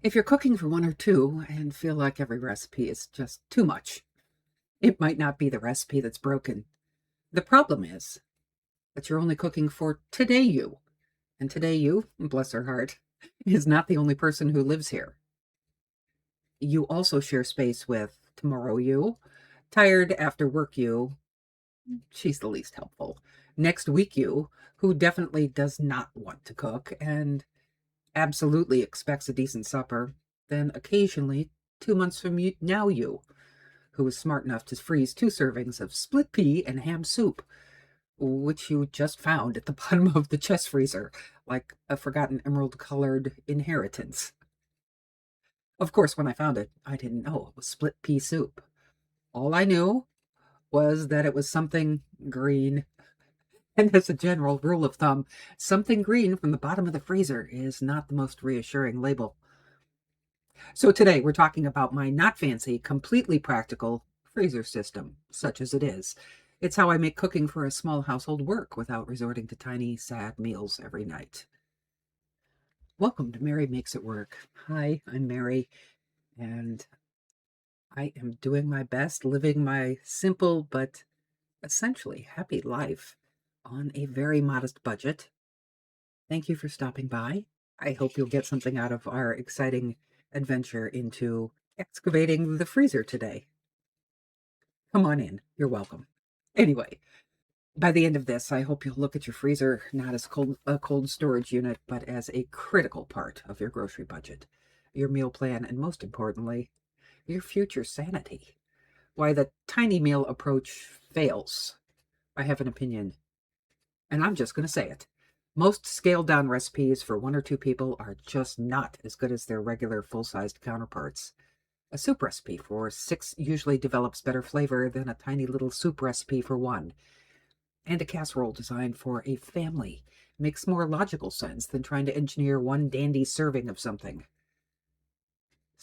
If you're cooking for one or two and feel like every recipe is just too much, it might not be the recipe that's broken. The problem is that you're only cooking for today you. And today you, bless her heart, is not the only person who lives here. You also share space with tomorrow you, tired after work you, she's the least helpful. Next week you, who definitely does not want to cook and absolutely expects a decent supper. Then occasionally, 2 months from now you, who was smart enough to freeze 2 servings of split pea and ham soup, which you just found at the bottom of the chest freezer, like a forgotten emerald-colored inheritance. Of course, when I found it, I didn't know it was split pea soup. All I knew was that it was something green. And as a general rule of thumb, something green from the bottom of the freezer is not the most reassuring label. So today we're talking about my not fancy, completely practical freezer system, such as it is. It's how I make cooking for a small household work without resorting to tiny, sad meals every night. Welcome to Mary Makes It Work. Hi, I'm Mary, and I am doing my best, living my simple but essentially happy life on a very modest budget. Thank you for stopping by. I hope you'll get something out of our exciting adventure into excavating the freezer today. Come on in. You're welcome. Anyway, by the end of this, I hope you'll look at your freezer not as a cold storage unit, but as a critical part of your grocery budget, your meal plan, and most importantly, your future sanity. Why the tiny meal approach fails. I have an opinion, and I'm just going to say it. Most scaled down recipes for one or two people are just not as good as their regular full-sized counterparts. A soup recipe for 6 usually develops better flavor than a tiny little soup recipe for one. And a casserole designed for a family makes more logical sense than trying to engineer one dandy serving of something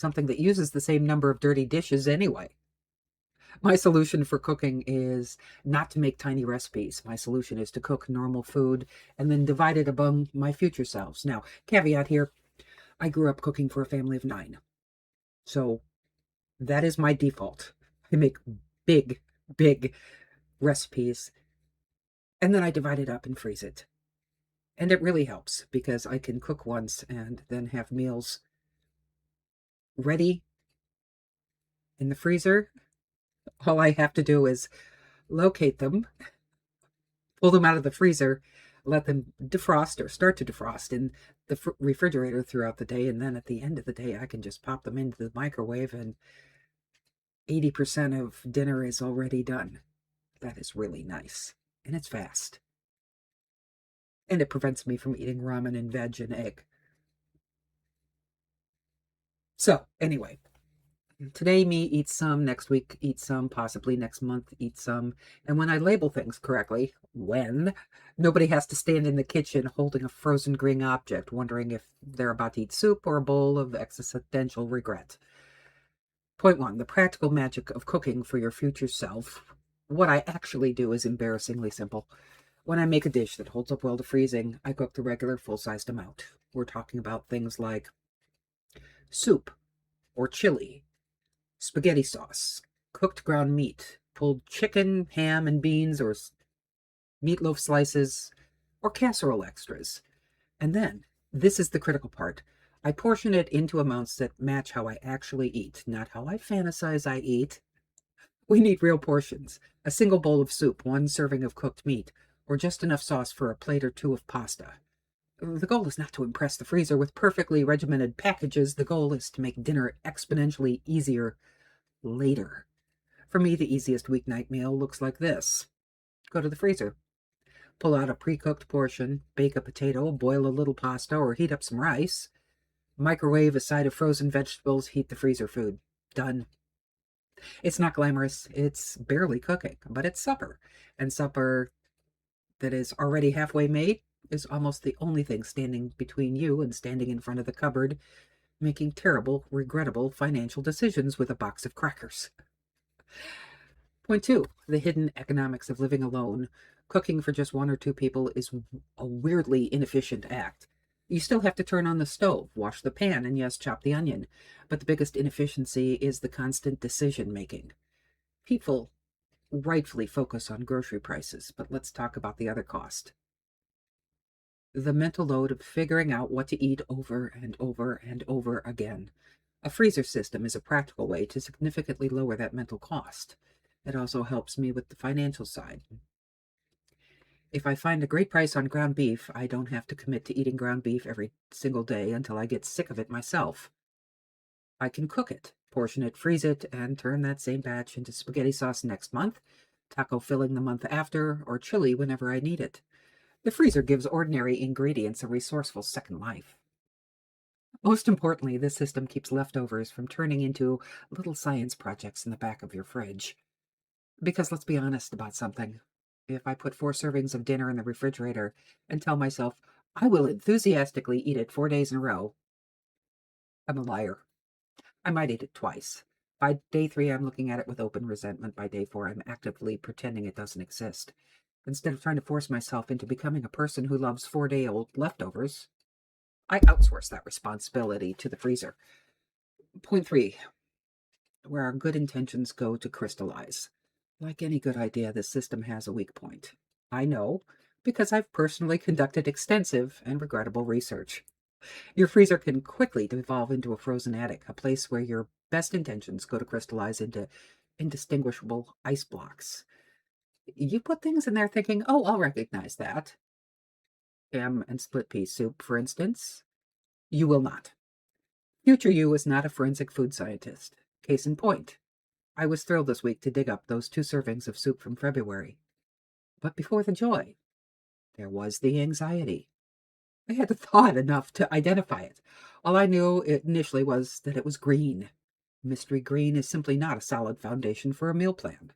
that uses the same number of dirty dishes anyway. My solution for cooking is not to make tiny recipes. My solution is to cook normal food and then divide it among my future selves. Now, caveat here, I grew up cooking for a family of 9. So that is my default. I make big, big recipes and then I divide it up and freeze it. And it really helps because I can cook once and then have meals ready in the freezer. All I have to do is locate them, pull them out of the freezer, let them defrost or start to defrost in the refrigerator throughout the day. And then at the end of the day, I can just pop them into the microwave and 80% of dinner is already done. That is really nice. And it's fast. And it prevents me from eating ramen and veg and egg. So anyway, today me eats some, next week eats some, possibly next month eats some. And when I label things correctly, nobody has to stand in the kitchen holding a frozen green object, wondering if they're about to eat soup or a bowl of existential regret. Point 1, the practical magic of cooking for your future self. What I actually do is embarrassingly simple. When I make a dish that holds up well to freezing, I cook the regular full-sized amount. We're talking about things like soup or chili, spaghetti sauce, cooked ground meat, pulled chicken, ham, and beans, or meatloaf slices, or casserole extras. And then, this is the critical part, I portion it into amounts that match how I actually eat, not how I fantasize I eat. We need real portions. A single bowl of soup, 1 serving of cooked meat, or just enough sauce for a plate or 2 of pasta. The goal is not to impress the freezer with perfectly regimented packages. The goal is to make dinner exponentially easier later. For me, the easiest weeknight meal looks like this. Go to the freezer, pull out a pre-cooked portion, bake a potato, boil a little pasta, or heat up some rice, microwave a side of frozen vegetables, heat the freezer food. Done. It's not glamorous, it's barely cooking, but it's supper. And supper that is already halfway made is almost the only thing standing between you and standing in front of the cupboard, making terrible, regrettable financial decisions with a box of crackers. Point 2, the hidden economics of living alone. Cooking for just 1 or 2 people is a weirdly inefficient act. You still have to turn on the stove, wash the pan, and yes, chop the onion. But the biggest inefficiency is the constant decision making. People rightfully focus on grocery prices, but let's talk about the other cost. The mental load of figuring out what to eat over and over and over again. A freezer system is a practical way to significantly lower that mental cost. It also helps me with the financial side. If I find a great price on ground beef, I don't have to commit to eating ground beef every single day until I get sick of it myself. I can cook it, portion it, freeze it, and turn that same batch into spaghetti sauce next month, taco filling the month after, or chili whenever I need it. The freezer gives ordinary ingredients a resourceful second life. Most importantly, this system keeps leftovers from turning into little science projects in the back of your fridge. Because let's be honest about something. If I put 4 servings of dinner in the refrigerator and tell myself I will enthusiastically eat it 4 days in a row, I'm a liar. I might eat it twice. By day 3, I'm looking at it with open resentment. By day 4, I'm actively pretending it doesn't exist. Instead of trying to force myself into becoming a person who loves 4-day-old leftovers, I outsource that responsibility to the freezer. Point 3, where our good intentions go to crystallize. Like any good idea, this system has a weak point. I know, because I've personally conducted extensive and regrettable research. Your freezer can quickly devolve into a frozen attic, a place where your best intentions go to crystallize into indistinguishable ice blocks. You put things in there thinking, oh, I'll recognize that. Ham and split pea soup, for instance. You will not. Future you is not a forensic food scientist. Case in point, I was thrilled this week to dig up those 2 servings of soup from February. But before the joy, there was the anxiety. I had thought enough to identify it. All I knew initially was that it was green. Mystery green is simply not a solid foundation for a meal plan.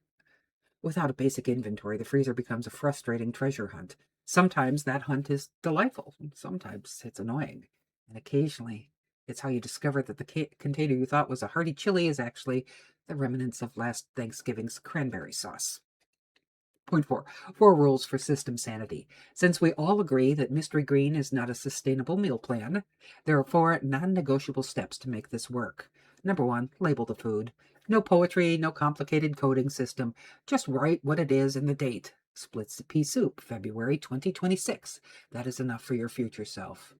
Without a basic inventory, the freezer becomes a frustrating treasure hunt. Sometimes that hunt is delightful, sometimes it's annoying. And occasionally, it's how you discover that the container you thought was a hearty chili is actually the remnants of last Thanksgiving's cranberry sauce. Point 4, 4 rules for system sanity. Since we all agree that Mystery Green is not a sustainable meal plan, there are 4 non-negotiable steps to make this work. Number 1, label the food. No poetry, no complicated coding system. Just write what it is and the date. Split pea soup, February 2026. That is enough for your future self.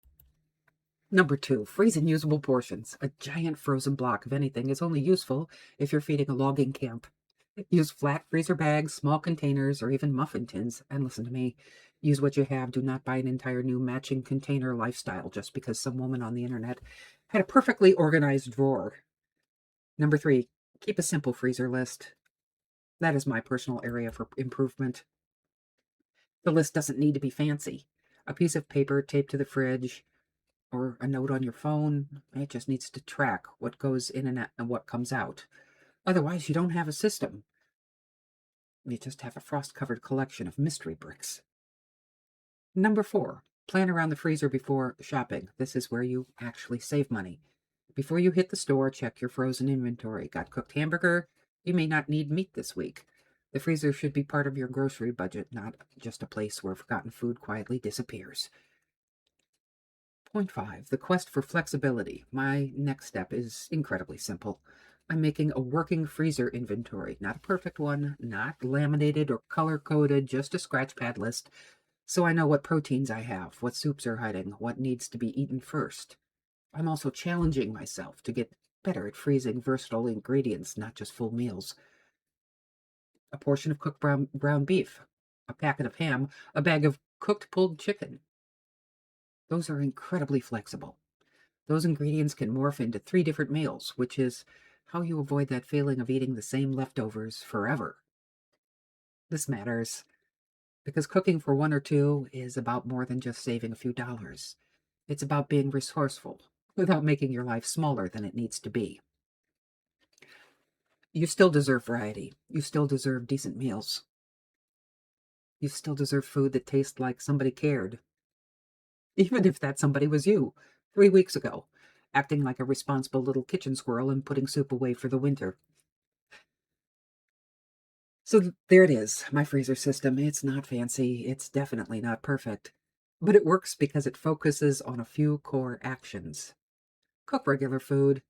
Number 2, freeze in usable portions. A giant frozen block of anything is only useful if you're feeding a logging camp. Use flat freezer bags, small containers, or even muffin tins. And listen to me, use what you have. Do not buy an entire new matching container lifestyle just because some woman on the internet had a perfectly organized drawer. Number 3, keep a simple freezer list. That is my personal area for improvement. The list doesn't need to be fancy. A piece of paper taped to the fridge or a note on your phone, it just needs to track what goes in and what comes out. Otherwise, you don't have a system. You just have a frost-covered collection of mystery bricks. Number 4, plan around the freezer before shopping. This is where you actually save money. Before you hit the store, check your frozen inventory. Got cooked hamburger? You may not need meat this week. The freezer should be part of your grocery budget, not just a place where forgotten food quietly disappears. Point 5, the quest for flexibility. My next step is incredibly simple. I'm making a working freezer inventory, not a perfect one, not laminated or color-coded, just a scratch pad list, so I know what proteins I have, what soups are hiding, what needs to be eaten first. I'm also challenging myself to get better at freezing versatile ingredients, not just full meals. A portion of cooked brown beef, a packet of ham, a bag of cooked pulled chicken. Those are incredibly flexible. Those ingredients can morph into 3 different meals, which is how you avoid that feeling of eating the same leftovers forever. This matters because cooking for 1 or 2 is about more than just saving a few dollars. It's about being resourceful without making your life smaller than it needs to be. You still deserve variety. You still deserve decent meals. You still deserve food that tastes like somebody cared, even if that somebody was you 3 weeks ago, acting like a responsible little kitchen squirrel and putting soup away for the winter. So there it is, my freezer system. It's not fancy. It's definitely not perfect. but it works because it focuses on a few core actions. Cook regular food,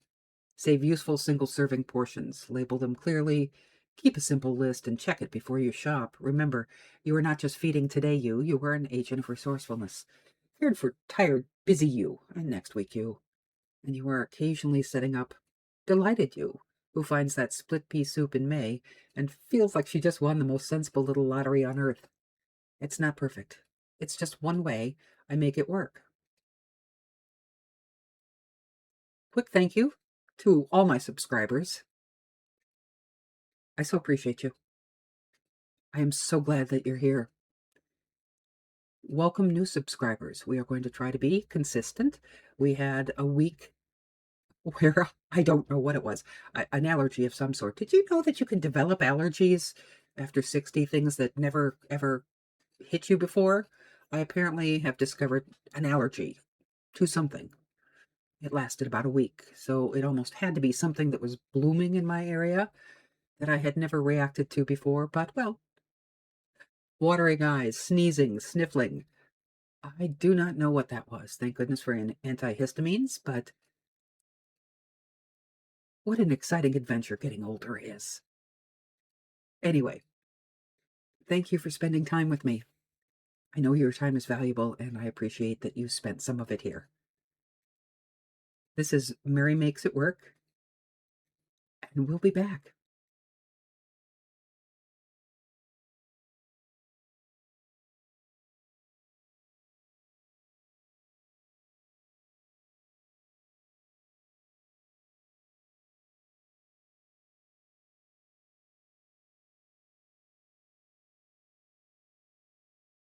save useful single-serving portions, label them clearly, keep a simple list, and check it before you shop. Remember, you are not just feeding today you are an agent of resourcefulness. Cared for tired, busy you, and next week you. And you are occasionally setting up delighted you, who finds that split pea soup in May and feels like she just won the most sensible little lottery on earth. It's not perfect. It's just one way I make it work. Quick thank you to all my subscribers. I so appreciate you. I am so glad that you're here. Welcome new subscribers. We are going to try to be consistent. We had a week where I don't know what it was, an allergy of some sort. Did you know that you can develop allergies after 60 things that never ever hit you before? I apparently have discovered an allergy to something. It lasted about a week, so it almost had to be something that was blooming in my area that I had never reacted to before. But, well, watering eyes, sneezing, sniffling. I do not know what that was. Thank goodness for antihistamines, but what an exciting adventure getting older is. Anyway, thank you for spending time with me. I know your time is valuable, and I appreciate that you spent some of it here. This is Mary Makes It Work, and we'll be back.